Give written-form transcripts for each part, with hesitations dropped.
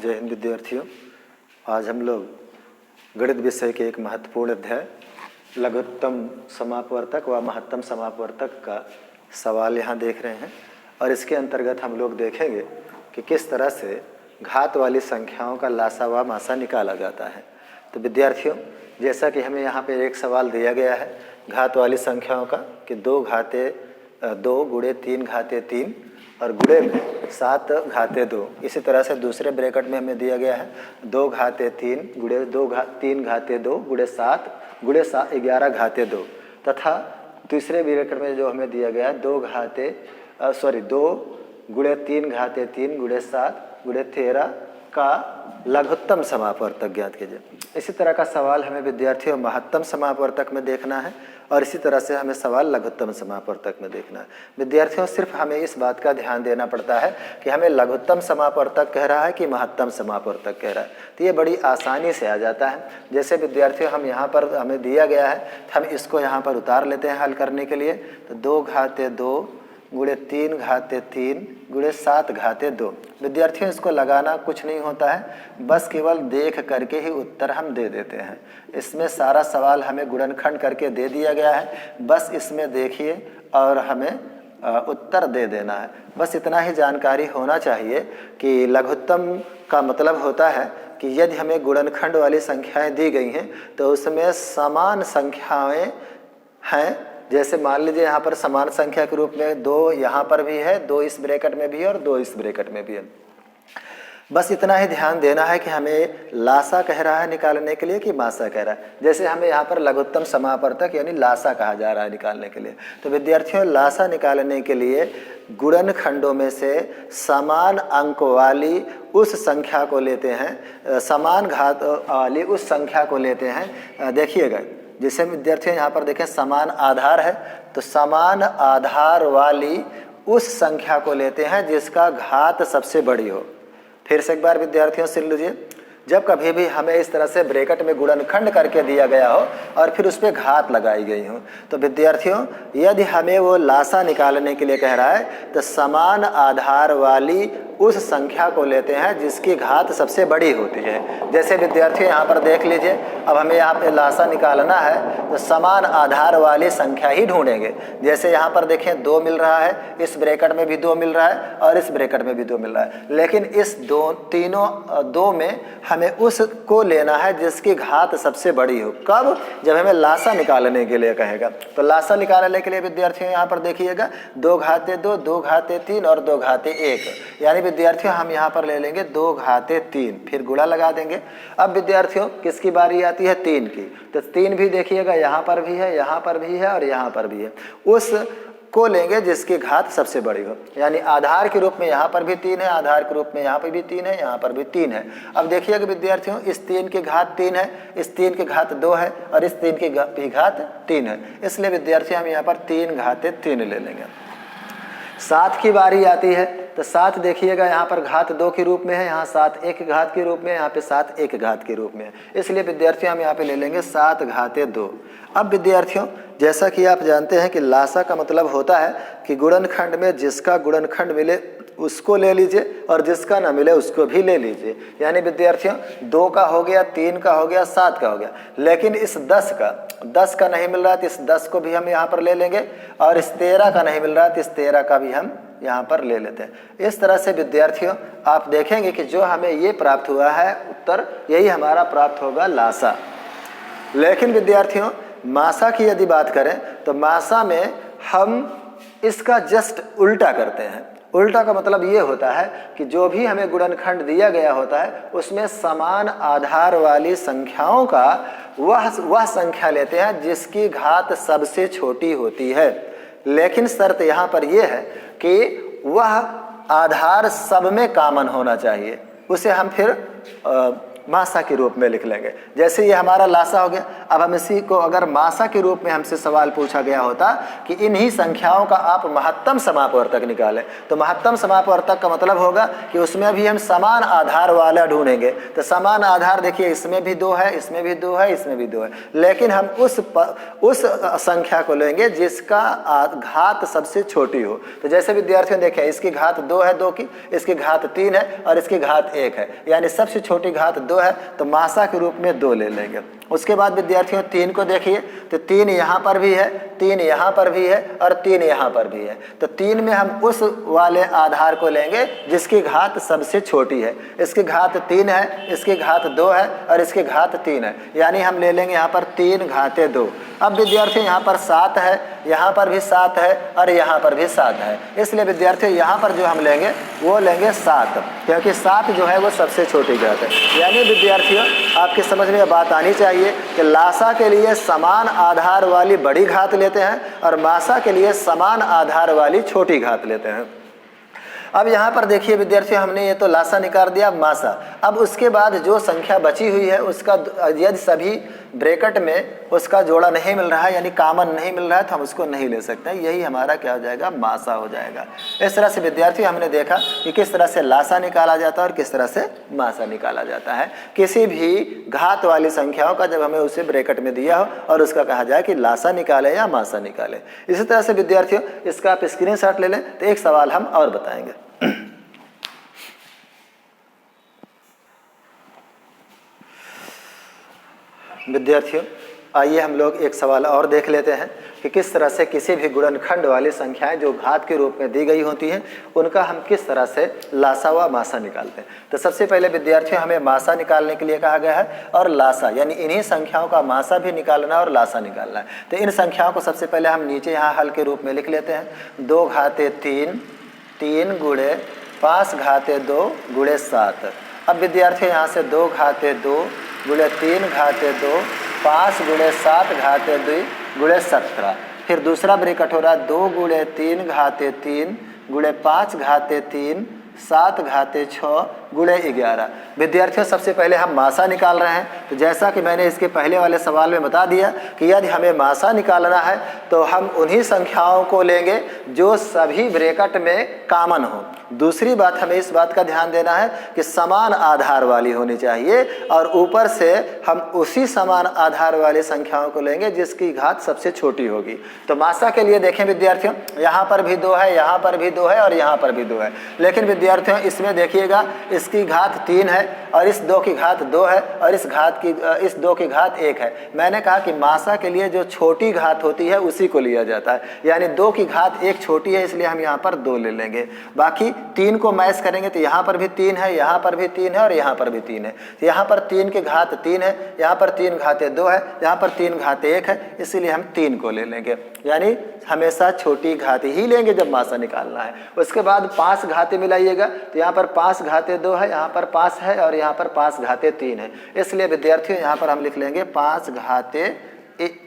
जय हिंद विद्यार्थियों। आज हम लोग गणित विषय के एक महत्वपूर्ण अध्याय लघुत्तम समापवर्तक व महत्तम समापवर्तक का सवाल यहाँ देख रहे हैं और इसके अंतर्गत हम लोग देखेंगे कि किस तरह से घात वाली संख्याओं का लासा व मासा निकाला जाता है। तो विद्यार्थियों, जैसा कि हमें यहाँ पे एक सवाल दिया गया है घात वाली संख्याओं का कि 2 गुणे 3 घाते 3 और गुणे में 7 घाते 2। इसी तरह से दूसरे ब्रैकेट में हमें दिया गया है 2 घाते 3 गुणे 3 घाते 2 गुणे 7 गुणे 11 घाते 2 तथा तीसरे ब्रैकेट में जो हमें दिया गया है 2 गुणे 3 घाते 3 गुणे 7 गुणे 13 का लघुत्तम समापवर्तक ज्ञात कीजिए। इसी तरह का सवाल हमें विद्यार्थियों महत्तम समापवर्तक में देखना है और इसी तरह से हमें सवाल लघुत्तम समापवर्तक में देखना है। विद्यार्थियों, सिर्फ हमें इस बात का ध्यान देना पड़ता है कि हमें लघुत्तम समापवर्तक कह रहा है कि महत्तम समापवर्तक कह रहा है, तो ये बड़ी आसानी से आ जाता है। जैसे विद्यार्थियों हम यहाँ पर हमें दिया गया है तो हम इसको यहाँ पर उतार लेते हैं हल करने के लिए। तो 2 घाते 2 गुणे 3 घाते 3 गुणे 7 घाते 2। विद्यार्थियों, इसको लगाना कुछ नहीं होता है, बस केवल देख करके ही उत्तर हम दे देते हैं। इसमें सारा सवाल हमें गुणनखंड करके दे दिया गया है, बस इसमें देखिए और हमें उत्तर दे देना है। बस इतना ही जानकारी होना चाहिए कि लघुत्तम का मतलब होता है कि यदि हमें गुणनखंड वाली संख्याएं दी गई हैं तो उसमें समान संख्याएं हैं। जैसे मान लीजिए यहाँ पर समान संख्या के रूप में 2 यहाँ पर भी है, 2 इस ब्रैकेट में भी है और 2 इस ब्रैकेट में भी है। बस इतना ही ध्यान देना है कि हमें लासा कह रहा है निकालने के लिए कि मासा कह रहा है। जैसे हमें यहाँ पर लघुत्तम समापवर्तक यानी लासा कहा जा रहा है निकालने के लिए। तो विद्यार्थियों, लासा निकालने के लिए गुणनखंडों में से समान अंक वाली उस संख्या को लेते हैं, समान घात वाली उस संख्या को लेते हैं। देखिएगा, जैसे विद्यार्थियों यहाँ पर देखें समान आधार है तो समान आधार वाली उस संख्या को लेते हैं जिसका घात सबसे बड़ी हो। फिर से एक बार विद्यार्थियों सुन लीजिए, जब कभी भी हमें इस तरह से ब्रैकेट में गुणनखंड करके दिया गया हो और फिर उस पर घात लगाई गई हो, तो विद्यार्थियों यदि हमें वो लासा निकालने के लिए कह रहा है तो समान आधार वाली उस संख्या को लेते हैं जिसकी घात सबसे बड़ी होती है। जैसे विद्यार्थियों यहाँ पर देख लीजिए, अब हमें यहाँ पे लासा निकालना है तो समान आधार वाली संख्या ही ढूंढेंगे। जैसे यहाँ पर देखें 2 मिल रहा है, इस ब्रैकेट में भी 2 मिल रहा है और इस ब्रैकेट में भी 2 मिल रहा है, लेकिन इस दो में हमें उसको लेना है जिसकी घात सबसे बड़ी हो। कब? जब हमें लासा निकालने के लिए कहेगा। तो लासा निकालने के लिए विद्यार्थियों यहाँ पर देखिएगा 2 घाते 2 2 घाते 3 और 2 घाते 1, यानी विद्यार्थियों हम यहाँ पर ले लेंगे 2 घाते 3, फिर गुणा लगा देंगे। अब विद्यार्थियों किसकी बारी आती है? 3 की। तो 3 भी देखिएगा यहाँ पर भी है, यहाँ पर भी है और यहाँ पर भी है, उस को लेंगे जिसकी घात सबसे बड़ी हो। यानी आधार के रूप में यहाँ पर भी 3 है, आधार के रूप में यहाँ पर भी 3 है, यहाँ पर भी 3 है। अब देखिएगा विद्यार्थियों, इस 3 की घात 3 है, इस 3 की घात 2 है और इस 3 की घात 3 है, इसलिए विद्यार्थियों हम यहाँ पर 3 घाते 3 ले लेंगे। 7 की बारी आती है तो 7 देखिएगा यहाँ पर घात 2 के रूप में है, यहाँ 7 1 घात के रूप में, यहाँ पे 7 1 घात के रूप में है, इसलिए विद्यार्थियों हम यहाँ पे ले लेंगे 7 घाते 2। अब विद्यार्थियों, जैसा कि आप जानते हैं कि लासा का मतलब होता है कि गुणनखंड में जिसका गुणनखंड मिले उसको ले लीजिए और जिसका ना मिले उसको भी ले लीजिए। यानी विद्यार्थियों 2 का हो गया, 3 का हो गया, 7 का हो गया, लेकिन इस 10 का नहीं मिल रहा तो इस 10 को भी हम यहाँ पर ले लेंगे और इस 13 का नहीं मिल रहा तो इस 13 का भी हम यहाँ पर ले लेते हैं। इस तरह से विद्यार्थियों आप देखेंगे कि जो हमें ये प्राप्त हुआ है उत्तर, यही हमारा प्राप्त होगा लासा। लेकिन विद्यार्थियों मासा की यदि बात करें तो मासा में हम इसका जस्ट उल्टा करते हैं। उल्टा का मतलब ये होता है कि जो भी हमें गुणनखंड दिया गया होता है उसमें समान आधार वाली संख्याओं का वह संख्या लेते हैं जिसकी घात सबसे छोटी होती है। लेकिन शर्त यहाँ पर यह है कि वह आधार सब में कॉमन होना चाहिए, उसे हम फिर मासा के रूप में लिख लेंगे। जैसे ये हमारा लासा हो गया। अब हम इसी को अगर मासा के रूप में हमसे सवाल पूछा गया होता कि इन्हीं संख्याओं का आप महत्तम समापवर्तक निकालें, तो महत्तम समापवर्तक का मतलब होगा कि उसमें भी हम समान आधार वाला ढूंढेंगे। तो समान आधार देखिए, इसमें भी 2 है, इसमें भी 2 है, इसमें भी 2 है, लेकिन हम उस संख्या को लेंगे जिसका घात सबसे छोटी हो। तो जैसे विद्यार्थियों देखें, इसकी घात 2 है 2 की, इसकी घात 3 है और इसकी घात 1 है, यानी सबसे छोटी घात 2 है, तो मासा के रूप में 2 ले लेंगे। उसके बाद विद्यार्थियों 3 को देखिए, तो 3 यहाँ पर भी है, 3 यहाँ पर भी है और 3 यहाँ पर भी है। तो 3 में हम उस वाले आधार को लेंगे जिसकी घात सबसे छोटी है। इसकी घात 3 है, इसकी घात 2 है और इसकी घात 3 है, यानी हम ले लेंगे यहाँ पर 3 घाते 2। अब विद्यार्थियों यहाँ पर 7 है, यहाँ पर भी 7 है और यहाँ पर भी 7 है, इसलिए विद्यार्थियों यहाँ पर जो हम लेंगे वो लेंगे 7, क्योंकि 7 जो है वो सबसे छोटी घात है। यानी विद्यार्थियों आपकी समझ में बात आनी चाहिए कि लासा के लिए समान आधार वाली बड़ी घात लेते हैं और मासा के लिए समान आधार वाली छोटी घात लेते हैं। अब यहाँ पर देखिए विद्यार्थियों, हमने ये तो लासा निकाल दिया, मासा। अब उसके बाद जो संख्या बची हुई है उसका यदि सभी ब्रैकेट में उसका जोड़ा नहीं मिल रहा है, यानी कॉमन नहीं मिल रहा है, तो हम उसको नहीं ले सकते हैं। यही हमारा क्या हो जाएगा, मासा हो जाएगा। इस तरह से विद्यार्थियों हमने देखा कि किस तरह से लासा निकाला जाता है और किस तरह से मासा निकाला जाता है। किसी भी घात वाली संख्याओं का जब हमें उसे ब्रैकेट में दिया हो और उसका कहा जाए कि लासा निकाले या मासा निकाले। इसी तरह से विद्यार्थियों इसका आप स्क्रीनशॉट ले लें, तो एक सवाल हम और बताएंगे। विद्यार्थियों आइए हम लोग एक सवाल और देख लेते हैं कि किस तरह से किसी भी गुणनखंड वाली संख्याएं जो घात के रूप में दी गई होती हैं उनका हम किस तरह से लासा व मासा निकालते हैं। तो सबसे पहले विद्यार्थियों हमें मासा निकालने के लिए कहा गया है और लासा, यानी इन्हीं संख्याओं का मासा भी निकालना और लासा निकालना है। तो इन संख्याओं को सबसे पहले हम नीचे यहाँ हल के रूप में लिख लेते हैं। 2 घाते 3, 3 गुणे 5 घाते 2 गुणे 7। अब विद्यार्थियों यहाँ से 2 घाते 2 गुणे 3 घाते 2, 5 गुणे 7 घाते 2 गुणे 17। फिर दूसरा ब्रैकेट हो रहा है 2 गुणे 3 घाते 3 गुणे 5 घाते 3, 7 घाते 6 गुणे 11। विद्यार्थियों सबसे पहले हम मासा निकाल रहे हैं। तो जैसा कि मैंने इसके पहले वाले सवाल में बता दिया कि यदि हमें मासा निकालना है तो हम उन्हीं संख्याओं को लेंगे जो सभी ब्रैकेट में कॉमन हो। दूसरी बात हमें इस बात का ध्यान देना है कि समान आधार वाली होनी चाहिए और ऊपर से हम उसी समान आधार वाली संख्याओं को लेंगे जिसकी घात सबसे छोटी होगी। तो मासा के लिए देखें विद्यार्थियों, यहाँ पर भी 2 है, यहाँ पर भी 2 है और यहाँ पर भी 2 है, लेकिन विद्यार्थियों इसमें देखिएगा इसकी घात 3 है और इस 2 की घात 2 है और इस 2 की घात 1 है। मैंने कहा कि मासा के लिए जो छोटी घात होती है उसी को लिया जाता है, यानी 2 की घात 1 छोटी है, इसलिए हम यहाँ पर 2 ले लेंगे। बाकी 3 को मैच करेंगे तो यहाँ पर भी 3 है, यहाँ पर भी 3 है और यहाँ पर भी 3 है। तो यहाँ पर 3 की घात 3 है, यहाँ पर 3 घाते 2 है, यहाँ पर 3 घाते 1 है, इसीलिए हम 3 को ले लेंगे। यानी हमेशा छोटी घात ही लेंगे जब मासा निकालना है। उसके बाद 5 घाते मिलाइएगा तो यहाँ पर 5 घाते 2 है, यहाँ पर 5 है और यहाँ पर 5 घाते 3 है, इसलिए विद्यार्थियों यहाँ पर हम लिख लेंगे 5 घाते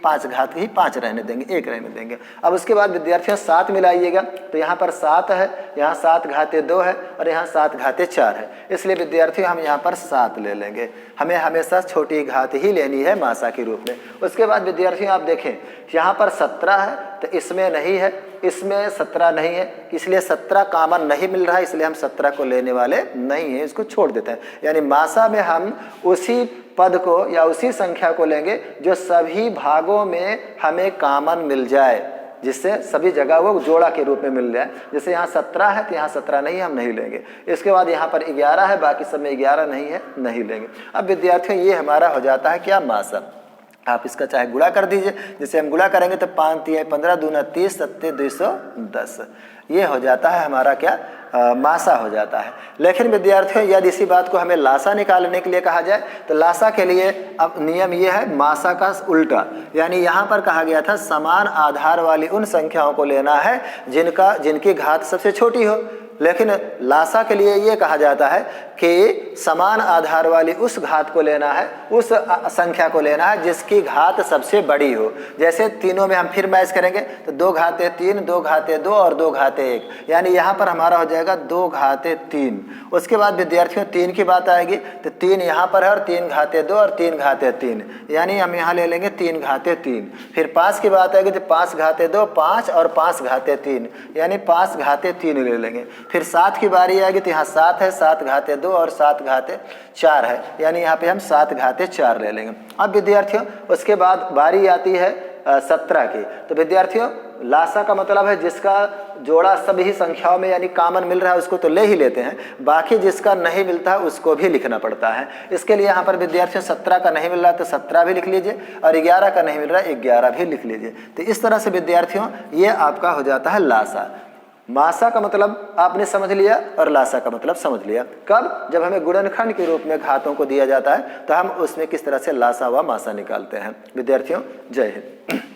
5 ही 5 रहने देंगे, 1 रहने देंगे। अब उसके बाद विद्यार्थियों 7 मिलाइएगा तो यहाँ पर 7 है, यहाँ 7 घाते 2 है और यहाँ 7 घाते 4 है, इसलिए विद्यार्थियों हम यहाँ पर 7 ले लेंगे। हमें हमेशा छोटी घात ही लेनी है मासा के रूप में। उसके बाद विद्यार्थियों आप देखें यहाँ पर 17 है तो इसमें नहीं है, इसमें 17 नहीं है, इसलिए 17 कॉमन नहीं मिल रहा है, इसलिए हम 17 को लेने वाले नहीं हैं, इसको छोड़ देते हैं। यानी मासा में हम उसी पद को या उसी संख्या को लेंगे जो सभी भागों में हमें कॉमन मिल जाए, जिससे सभी जगह वो जोड़ा के रूप में मिल जाए। जैसे यहाँ 17 है तो यहाँ 17 नहीं है, हम नहीं लेंगे। इसके बाद यहाँ पर 11 है, बाकी सब में 11 नहीं है, नहीं लेंगे। अब विद्यार्थियों ये हमारा हो जाता है क्या, मासा। आप इसका चाहे गुणा कर दीजिए, जैसे हम गुणा करेंगे तो 5 3 15 दूना 30 7 210, ये हो जाता है हमारा क्या, मासा हो जाता है। लेकिन विद्यार्थियों यदि इसी बात को हमें लासा निकालने के लिए कहा जाए तो लासा के लिए अब नियम ये है मासा का उल्टा, यानी यहाँ पर कहा गया था समान आधार वाली उन संख्याओं को लेना है जिनकी घात सबसे छोटी हो। लेकिन लासा के लिए ये कहा जाता है कि समान आधार वाली उस घात को लेना है, उस संख्या को लेना है जिसकी घात सबसे बड़ी हो। जैसे तीनों में हम फिर मैच करेंगे तो 2 घाते 3, 2 घाते 2 और 2 घाते 1, यानी यहाँ पर हमारा हो जाएगा 2 घाते 3। उसके बाद विद्यार्थियों 3 की बात आएगी तो 3 यहाँ पर है और 3 घाते 2 और 3 घाते 3, यानी हम यहाँ ले लेंगे 3 घाते 3। फिर 5 की बात आएगी तो 5 घाते 2, 5 और 5 घाते 3, यानी 5 घाते 3 ले लेंगे। फिर 7 की बारी आएगी तो यहाँ 7 है, 7 घाते 2 और 7 घाते 4 है, यानी यहाँ पे हम 7 घाते 4 ले लेंगे। अब विद्यार्थियों उसके बाद बारी आती है 17 की। तो विद्यार्थियों लासा का मतलब है जिसका जोड़ा सभी संख्याओं में यानी कॉमन मिल रहा है उसको तो ले ही लेते हैं, बाकी जिसका नहीं मिलता है उसको भी लिखना पड़ता है। इसके लिए यहाँ पर विद्यार्थियों 17 का नहीं मिल रहा है तो 17 भी लिख लीजिए और 11 का नहीं मिल रहा है 11 भी लिख लीजिए। तो इस तरह से विद्यार्थियों ये आपका हो जाता है लासा। मासा का मतलब आपने समझ लिया और लासा का मतलब समझ लिया। कब? जब हमें गुणनखंड के रूप में घातों को दिया जाता है तो हम उसमें किस तरह से लासा व मासा निकालते हैं। विद्यार्थियों जय हिंद।